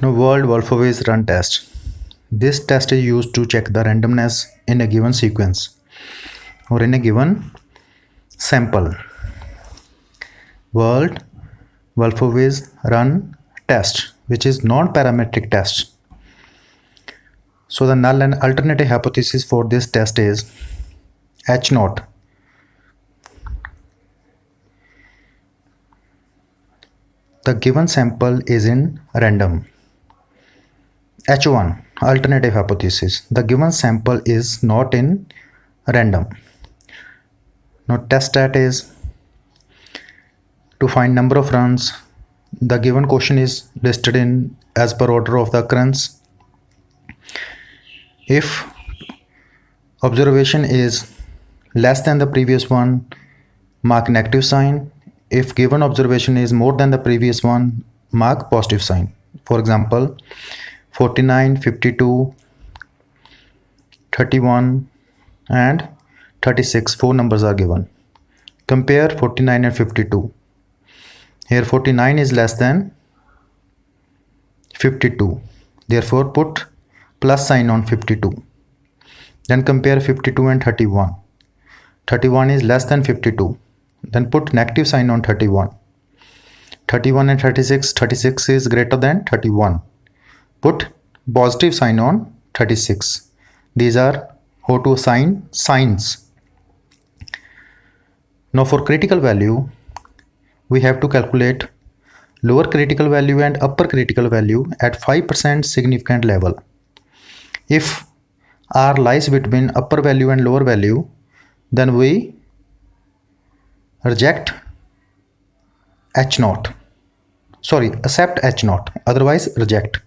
Now, World Wolfowitz Run Test. This test is used to check the randomness in a given sequence or in a given sample. World Wolfowitz Run Test, which is non-parametric test. So the null and alternative hypothesis for this test is H naught. The given sample is in random. H1 alternative hypothesis. The given sample is not in random. Now test stat is to find number of runs. The given question is listed in as per order of the occurrence. If observation is less than the previous one, mark negative sign. If given observation is more than the previous one, mark positive sign. For example, 49, 52, 31 and 36, 4 numbers are given. Compare 49 and 52. Here 49 is less than 52. Therefore put plus sign on 52. Then compare 52 and 31. 31 is less than 52. Then put negative sign on 31. 31 and 36. 36 is greater than 31. Put positive sign on 36. These are how to assign signs. Now for critical value, we have to calculate lower critical value and upper critical value at 5% significant level. If R lies between upper value and lower value, then we reject H naught. Accept H naught, otherwise reject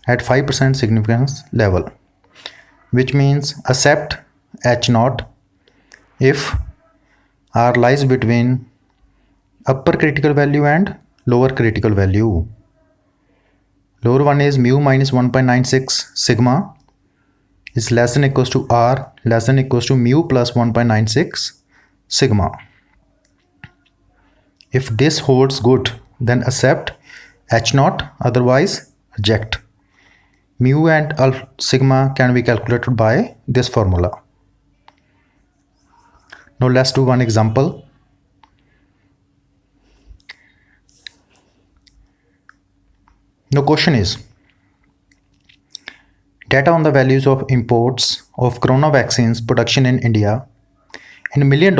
at 5% significance level, which means accept H naught if R lies between upper critical value and lower critical value. Lower one is mu minus 1.96 sigma is less than equals to R less than equals to mu plus 1.96 sigma. If this holds good, then accept H naught, otherwise reject. Mu and sigma can be calculated by this formula. Now let's do one example. Now question is, data on the values of imports of corona vaccines production in India in $1 million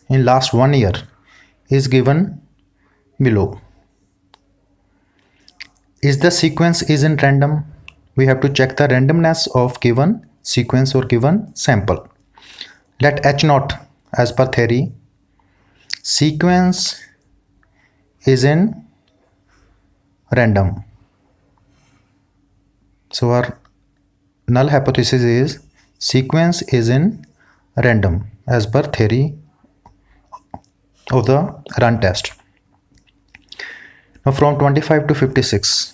in last 1 year is given below. Is the sequence is in random? We have to check the randomness of given sequence or given sample. Let H naught as per theory, sequence is in random. So our null hypothesis is sequence is in random as per theory of the run test. Now from 25 to 56,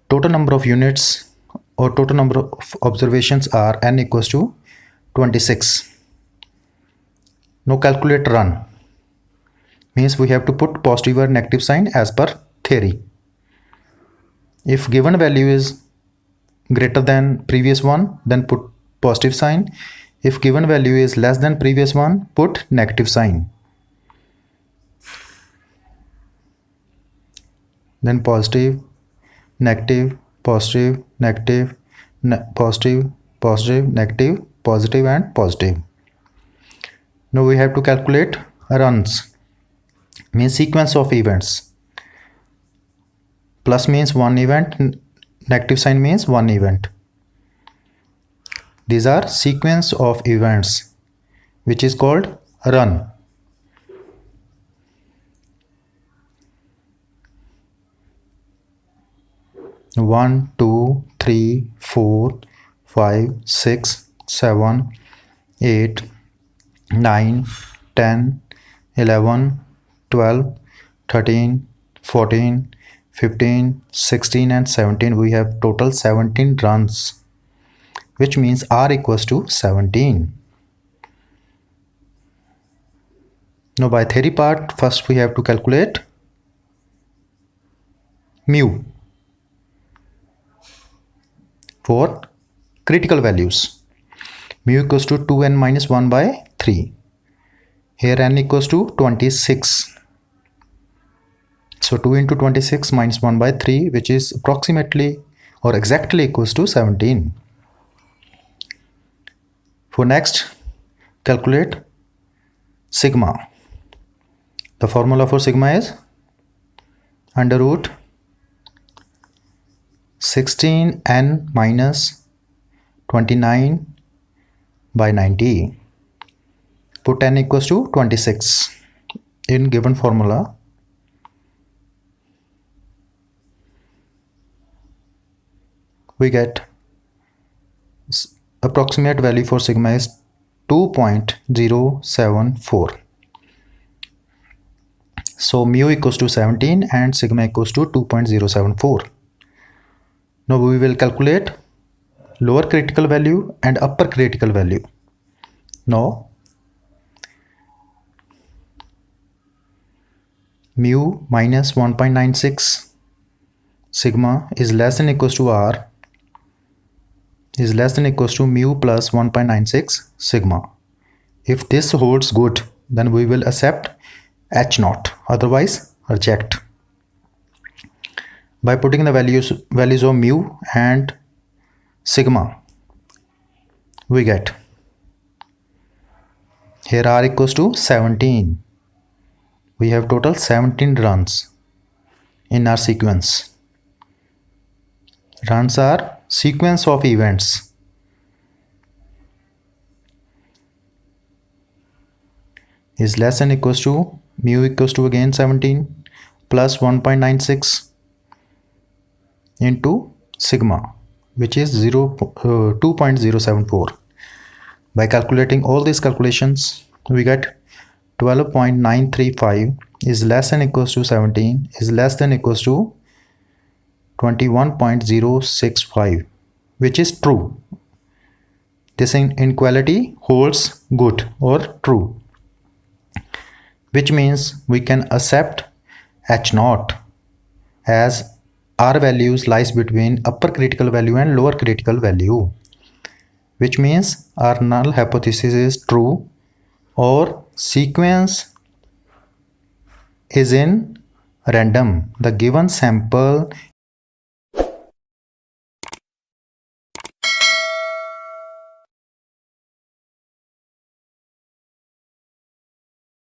total number of units or total number of observations are n equals to 26. Now calculate run. Means we have to put positive or negative sign as per theory. If given value is greater than previous one, then put positive sign. If given value is less than previous one, put negative sign. Then positive, negative, positive, negative, positive, positive, negative, positive and positive. Now we have to calculate runs. Means sequence of events. Plus means one event, negative sign means one event. These are sequence of events which is called run. One, 2, 3, 4, 5, 6, 7, 8, 9, 10, 11, 12, 13, 14, 15, 16 and 17. We have total 17 runs, which means R equals to 17. Now by theory part, first we have to calculate mu for critical values. Mu equals to 2n minus 1 by 3. Here n equals to 26. So 2 into 26 minus 1 by 3, which is approximately or exactly equals to 17. For next, calculate sigma. The formula for sigma is under root 16n minus 29 by 90. Put n equals to 26 in given formula. We get approximate value for sigma is 2.074. So mu equals to 17 and sigma equals to 2.074. Now we will calculate lower critical value and upper critical value. Now mu minus 1.96 sigma is less than equals to r is less than equals to mu plus 1.96 sigma. If this holds good, then we will accept h naught, otherwise reject. By putting the values of mu and sigma, we get here r equals to 17. We have total 17 runs in our sequence. Runs are sequence of events. Is less than equals to mu equals to again 17 plus 1.96 into sigma, which is 2.074. By calculating all these calculations, we get 12.935 is less than equals to 17 is less than equals to 21.065, which is true. This inequality holds good or true, which means we can accept h naught as r values lies between upper critical value and lower critical value, which means our null hypothesis is true or sequence is in random. The given sample